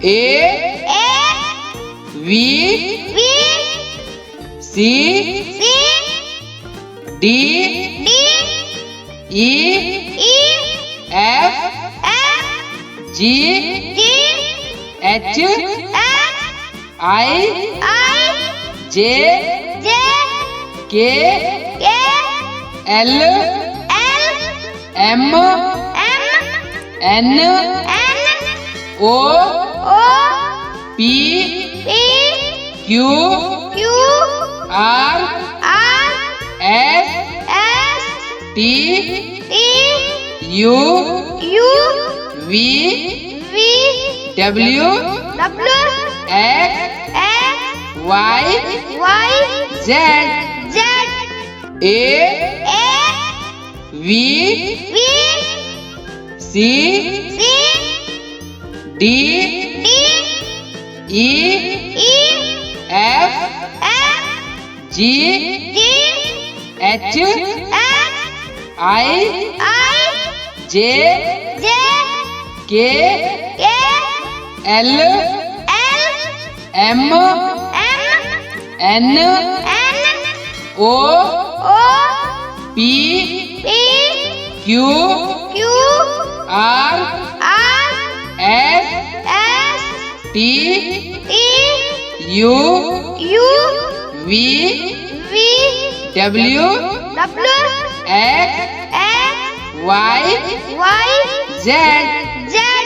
A V C D E F G H I J K L M N O P Q R S T U V W X Y Z A V C D E F G H I J K L M N O P Q R S T U V W X Y Z